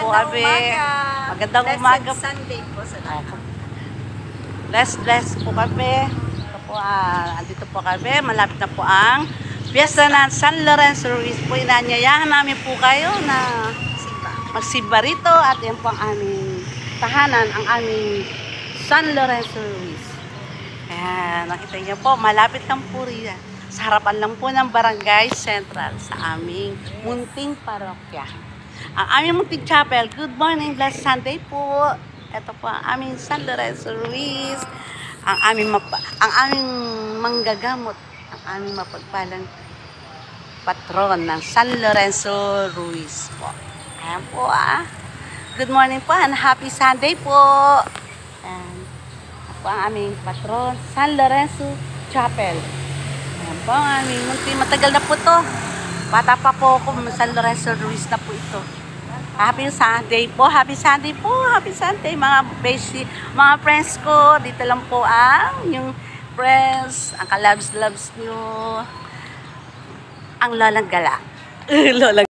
po kami. Magandang umaga. Blessed Sunday po sa lahat. Bless po kami. Ito po, andito po kami. Malapit na po ang Fiesta ng San Lorenzo Ruiz po. Inanyayahan namin po kayo na magsimba rito. At yan po ang aming tahanan, ang aming San Lorenzo Ruiz. Ayan, nakita niyo po, malapit lang po riyan. Sa harapan lang po ng Barangay Central sa aming munting parokya. Ang aming munting chapel. Good morning, blessed Sunday po. Ito po ang aming San Lorenzo Ruiz. Ang aming manggagamot, ang aming mapagpalang patron ng San Lorenzo Ruiz po. Ayan po Good morning po and happy Sunday po. Ayan po ang aming patron, San Lorenzo Chapel. Ayan po ang aming matagal na po to. Bata pa po ako, San Lorenzo Ruiz na po ito. Happy Sunday po, happy Sunday po, happy Sunday mga basic, mga friends ko. Dito lang po yung friends, ang kalabs-labs nyo, ang Lolang Gala. Lolang